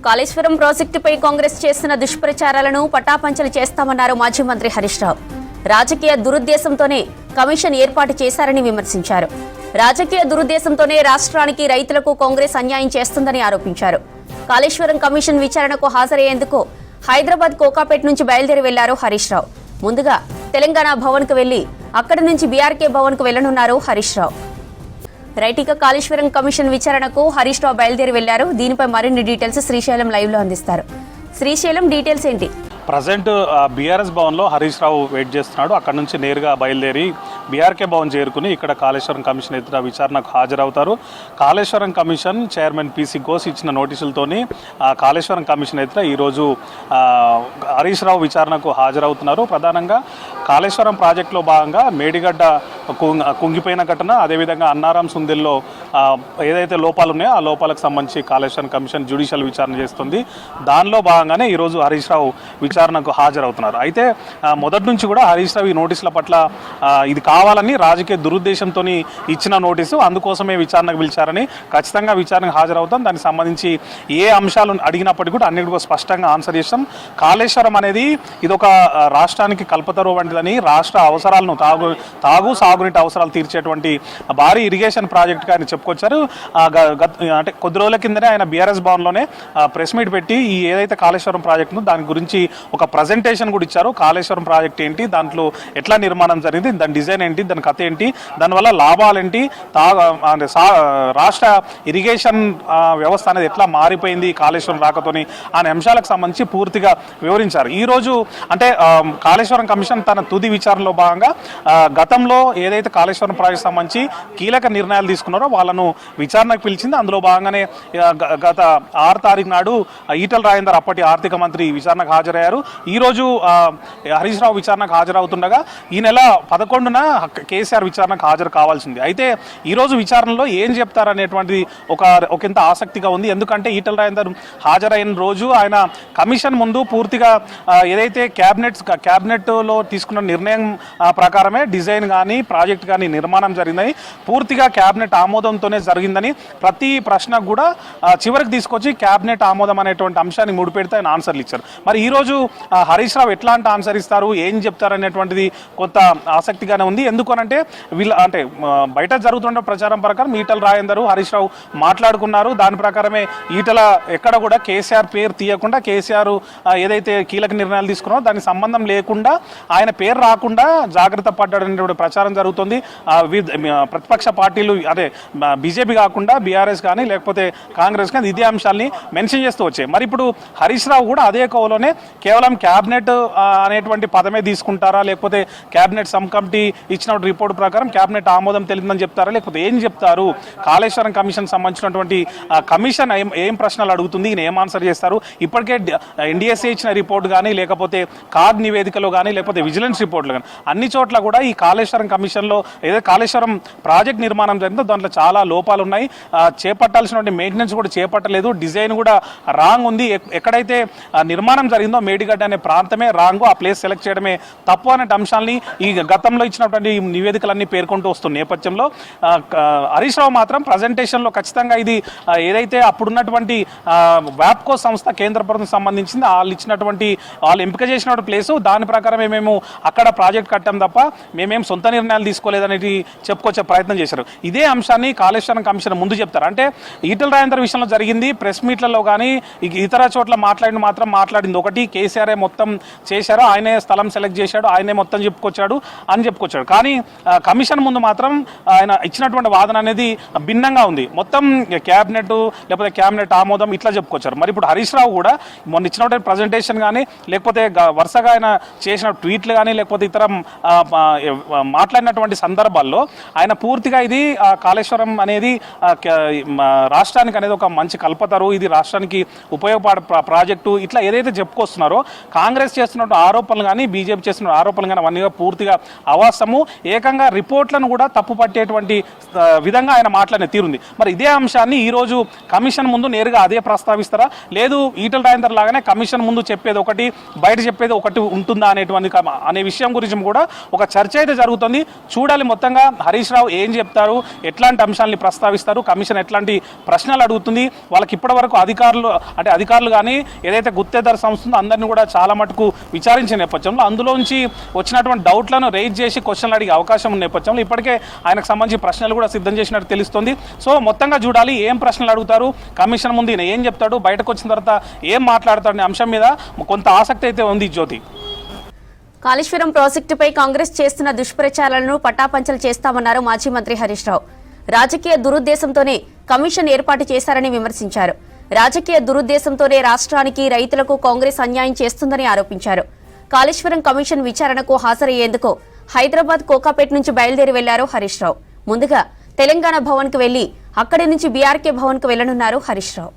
కాళేశ్వరం ప్రాజెక్టుపై కాంగ్రెస్ చేస్తున్న దుష్ప్రచారాలను పటాపంచలు చేస్తామన్నారు మాజీ మంత్రి హరీష్ రావు. రాజకీయ దురుద్దేశంతోనే కమిషన్ ఏర్పాటు చేశారని విమర్శించారు. రాజకీయ దురుద్దేశంతోనే రాష్ట్రానికి రైతులకు కాంగ్రెస్ అన్యాయం చేస్తుందని ఆరోపించారు. కాళేశ్వరం కమిషన్ విచారణకు హాజరయ్యేందుకు హైదరాబాద్ కోకాపేట నుంచి బయలుదేరి వెళ్లారు హరీష్ రావు. ముందుగా తెలంగాణ భవన్ కు వెళ్లి అక్కడి నుంచి బీఆర్కే భవన్ కు వెళ్లనున్నారు హరీష్ రావు. రైటిక కాళేశ్వరం కమిషన్ విచారణకు హరీష్ రావు బయలుదేరి వెళ్లారు. దీనిపై మరిన్ని డీటెయిల్స్ శ్రీశైలం లైవ్ లో అందిస్తారు. శ్రీశైలం, డీటెయిల్స్ ఏంటి? ప్రజెంట్ బీఆర్ఎస్ భవన్లో హరీష్ రావు వెయిట్ చేస్తున్నాడు. అక్కడ నుంచి నేరుగా బయలుదేరి బీఆర్కే భవన్ చేరుకుని ఇక్కడ కాళేశ్వరం కమిషన్ ఎదుట విచారణకు హాజరవుతారు. Kaleshwaram commission chairman PC Ghosh ఇచ్చిన నోటీసులతోని కాళేశ్వరం కమిషన్ ఎదుట ఈరోజు హరీష్ రావు విచారణకు హాజరవుతున్నారు. ప్రధానంగా కాళేశ్వరం ప్రాజెక్టులో భాగంగా మేడిగడ్డ కుంగిపోయిన ఘటన, అదేవిధంగా అన్నారం సుందెల్లో ఏదైతే లోపాలు ఉన్నాయో ఆ లోపాలకు సంబంధించి కాళేశ్వరం కమిషన్ జ్యుడిషియల్ విచారణ చేస్తుంది. దానిలో భాగంగానే ఈరోజు హరీష్ రావు విచారణకు హాజరవుతున్నారు. అయితే మొదటి నుంచి కూడా హరీష్ రావు ఈ నోటీసుల పట్ల ఇది కావాలని రాజకీయ దురుద్దేశంతో ఇచ్చిన నోటీసు, అందుకోసమే విచారణకు పిలిచారని, ఖచ్చితంగా విచారణకు హాజరవుతాం, దానికి సంబంధించి ఏ అంశాలు అడిగినప్పటికీ కూడా అన్నిటికీ స్పష్టంగా ఆన్సర్ చేస్తాం. కాళేశ్వరం అనేది ఇదొక రాష్ట్రానికి కల్పతరు వంటిదని, రాష్ట్ర అవసరాలను సాగునీటి అవసరాలు తీర్చేటువంటి భారీ ఇరిగేషన్ ప్రాజెక్ట్ అని చెప్పుకొచ్చారు. అంటే కొద్ది రోజుల కిందనే ఆయన బీఆర్ఎస్ భవన్లోనే ప్రెస్ మీట్ పెట్టి ఈ ఏదైతే కాళేశ్వరం ప్రాజెక్టును దాని గురించి ఒక ప్రజెంటేషన్ కూడా ఇచ్చారు. కాళేశ్వరం ప్రాజెక్ట్ ఏంటి, దాంట్లో ఎట్లా నిర్మాణం జరిగింది, దాని డిజైన్ ఏంటి, దాని కథ ఏంటి, దానివల్ల లాభాలు ఏంటి, రాష్ట్ర ఇరిగేషన్ వ్యవస్థ అనేది ఎట్లా మారిపోయింది కాళేశ్వరం రాకతోని అనే అంశాలకు సంబంధించి పూర్తిగా వివరించారు. ఈరోజు అంటే కాళేశ్వరం కమిషన్ తన తుది విచారణలో భాగంగా గతంలో ఏదైతే కాళేశ్వరం ప్రాజెక్ట్ సంబంధించి కీలక నిర్ణయాలు తీసుకున్నారో వాళ్ళను విచారణకు పిలిచింది. అందులో భాగంగానే గత 6 తారీఖు నాడు ఈటల రాజేందర్ అప్పటి ఆర్థిక మంత్రి విచారణకు హాజరయ్యారు. ఈరోజు హరీష్ రావు విచారణకు హాజరవుతుండగా ఈ నెల 11న కేసీఆర్ విచారణకు హాజరు కావాల్సింది. అయితే ఈరోజు విచారణలో ఏం చెప్తారనేటువంటిది ఒకంత ఆసక్తిగా ఉంది. ఎందుకంటే ఈటల రాజేందర్ హాజరైన రోజు ఆయన కమిషన్ ముందు పూర్తిగా ఏదైతే క్యాబినెట్లో తీసుకున్న నిర్ణయం ప్రకారమే డిజైన్ కానీ ప్రాజెక్ట్ కానీ నిర్మాణం జరిగిందని, పూర్తిగా క్యాబినెట్ ఆమోదంతోనే జరిగిందని, ప్రతి ప్రశ్నకు కూడా చివరికి తీసుకొచ్చి క్యాబినెట్ ఆమోదం అనేటువంటి అంశాన్ని ముడిపెడితే ఆయన ఆన్సర్లు ఇచ్చారు. మరి ఈరోజు హరీష్ రావు ఎట్లాంటి ఆన్సర్ ఇస్తారు, ఏం చెప్తారు అనేటువంటిది కొంత ఆసక్తిగానే ఉంది. ఎందుకనంటే అంటే బయట జరుగుతున్న ప్రచారం ప్రకారం ఈటల రాజేందర్ హరీష్ రావు మాట్లాడుకున్నారు. దాని ప్రకారమే ఈటల ఎక్కడ కూడా కేసీఆర్ పేరు తీయకుండా, కేసీఆర్ ఏదైతే కీలక నిర్ణయాలు తీసుకున్నారో దానికి సంబంధం లేకుండా ఆయన పేరు రాకుండా జాగ్రత్త పడ్డాడనేటువంటి ప్రచారం జరుగుతుంది. ప్రతిపక్ష పార్టీలు అంటే బీజేపీ కాకుండా బీఆర్ఎస్ కానీ లేకపోతే కాంగ్రెస్ కానీ ఇదే అంశాన్ని మెన్షన్ చేస్తూ వచ్చాయి. మరి ఇప్పుడు హరీష్ రావు కూడా అదే కోవలోనే కేవలం క్యాబినెట్ అనేటువంటి పదమే తీసుకుంటారా, లేకపోతే క్యాబినెట్ సబ్ కమిటీ ఇచ్చిన రిపోర్ట్ ప్రకారం క్యాబినెట్ ఆమోదం తెలియదని చెప్తారా, లేకపోతే ఏం చెప్తారు, కాళేశ్వరం కమిషన్ సంబంధించినటువంటి కమిషన్ ఏం ప్రశ్నలు అడుగుతుంది, ఈయన ఏం ఆన్సర్ చేస్తారు? ఇప్పటికే ఎన్డీఎస్ఏ ఇచ్చిన రిపోర్ట్ కానీ, లేకపోతే కాగ్ నివేదికలో కానీ, లేకపోతే విజిలెన్స్ రిపోర్ట్లు కానీ అన్ని చోట్ల కూడా ఈ కాళేశ్వరం కమిషన్లో ఏదైతే కాళేశ్వరం ప్రాజెక్ట్ నిర్మాణం జరిగిందో దాంట్లో చాలా లోపాలు ఉన్నాయి. చేపట్టాల్సినటువంటి మెయింటెనెన్స్ కూడా చేపట్టలేదు, డిజైన్ కూడా రాంగ్ ఉంది. ఎక్కడైతే నిర్మాణం జరిగిందో మేడిగడ్డ అనే ప్రాంతమే రాంగ్, ఆ ప్లేస్ సెలెక్ట్ చేయడమే తప్పు అనే అంశాలని ఈ గతంలో ఇచ్చినటువంటి నివేదికలన్నీ పేర్కొంటూ వస్తున్న నేపథ్యంలో హరీష్ రావు మాత్రం ప్రజెంటేషన్లో ఖచ్చితంగా ఇది ఏదైతే అప్పుడున్నటువంటి వ్యాప్కో సంస్థ కేంద్ర ప్రభుత్వం సంబంధించింది వాళ్ళు ఎంపిక చేసినటువంటి ప్లేసు, దాని ప్రకారమే మేము అక్కడ ప్రాజెక్ట్ కట్టాం తప్ప మేమేం సొంత నిర్ణయాలు తీసుకోలేదనేది చెప్పుకొచ్చే ప్రయత్నం చేశారు. ఇదే అంశాన్ని కాళేశ్వరం కమిషన్ ముందు చెప్తారు. అంటే ఈటల రాజేందర్ విషయంలో జరిగింది, ప్రెస్ మీట్లలో కానీ ఇతర చోట్ల మాట్లాడింది ఒకటి, కేసీఆర్ మొత్తం చేశారు, ఆయనే స్థలం సెలెక్ట్ చేశాడు, ఆయనే మొత్తం చెప్పుకొచ్చాడు. కానీ కమిషన్ ముందు మాత్రం ఆయన ఇచ్చినటువంటి వాదన అనేది భిన్నంగా ఉంది. మొత్తం క్యాబినెట్ లేకపోతే క్యాబినెట్ ఆమోదం ఇట్లా చెప్పుకొచ్చారు. మరి ఇప్పుడు హరీష్ రావు కూడా మొన్న ఇచ్చినటువంటి ప్రజెంటేషన్ కానీ, లేకపోతే వరుసగా ఆయన చేసిన ట్వీట్లు కానీ, లేకపోతే ఇతర మాట్లాడినటువంటి సందర్భాల్లో ఆయన పూర్తిగా ఇది కాళేశ్వరం అనేది రాష్ట్రానికి అనేది ఒక మంచి కల్పతరు, ఇది రాష్ట్రానికి ఉపయోగపడే ప్రాజెక్టు, ఇట్లా ఏదైతే చెప్పుకొస్తున్నారో చేస్తున్నారో కాంగ్రెస్ చేస్తున్న ఆరోపణలు కానీ బీజేపీ చేస్తున్న ఆరోపణలు కానీ అవన్నీ పూర్తిగా అవాస్తవము. ఏకంగా రిపోర్ట్లను కూడా తప్పు పట్టేటువంటి విధంగా ఆయన మాట్లాడిన తీరుంది. మరి ఇదే అంశాన్ని ఈరోజు కమిషన్ ముందు నేరుగా అదే ప్రస్తావిస్తారా, లేదు ఈటల రాజేందర్ లాగానే కమిషన్ ముందు చెప్పేది ఒకటి బయట చెప్పేది ఒకటి ఉంటుందా అనే విషయం గురించి కూడా ఒక చర్చ అయితే జరుగుతుంది. చూడాలి మొత్తంగా హరీష్ రావు ఏం చెప్తారు, ఎట్లాంటి అంశాలని ప్రస్తావిస్తారు, కమిషన్ ఎట్లాంటి ప్రశ్నలు అడుగుతుంది. వాళ్ళకి ఇప్పటి వరకు అధికారులు కానీ ఏదైతే గుత్తేదారు సంస్థ ఉందో అందరినీ కూడా చాలా మటుకు విచారించిన నేపథ్యంలో అందులోంచి వచ్చినటువంటి డౌట్లను రైజ్ చేసి క్వశ్చన్లు అడిగే అవకాశం ఉన్న నేపథ్యంలో ఇప్పటికే ఆయనకు సంబంధించి ప్రశ్నలు కూడా సిద్ధం చేసినట్టు తెలుస్తుంది. సో మొత్తంగా చూడాలి ఏం ప్రశ్నలు అడుగుతారు, కమిషన్ ముందు ఈయన ఏం చెప్తాడు, బయటకు వచ్చిన తర్వాత ఏం మాట్లాడతాడు అనే అంశం మీద కొంత ఆసక్తి అయితే ఉంది. జ్యోతి, కాళేశ్వరం ప్రాజెక్టుపై కాంగ్రెస్ చేస్తున్న దుష్ప్రచారాలను పటాపంచలు చేస్తామన్నారు మాజీ మంత్రి హరీష్ రావు. రాజకీయ దురుద్దేశంతోనే కమిషన్ ఏర్పాటు చేశారని విమర్శించారు. రాజకీయ దురుద్దేశంతోనే రాష్ట్రానికి రైతులకు కాంగ్రెస్ అన్యాయం చేస్తుందని ఆరోపించారు. కాళేశ్వరం కమిషన్ విచారణకు హాజరయ్యేందుకు హైదరాబాద్ కోకాపేట నుంచి బయలుదేరి వెళ్లారు హరీష్ రావు. ముందుగా తెలంగాణ భవన్ కు వెళ్లి అక్కడి నుంచి బీఆర్కే భవన్ కు వెళ్లనున్నారు హరీష్ రావు.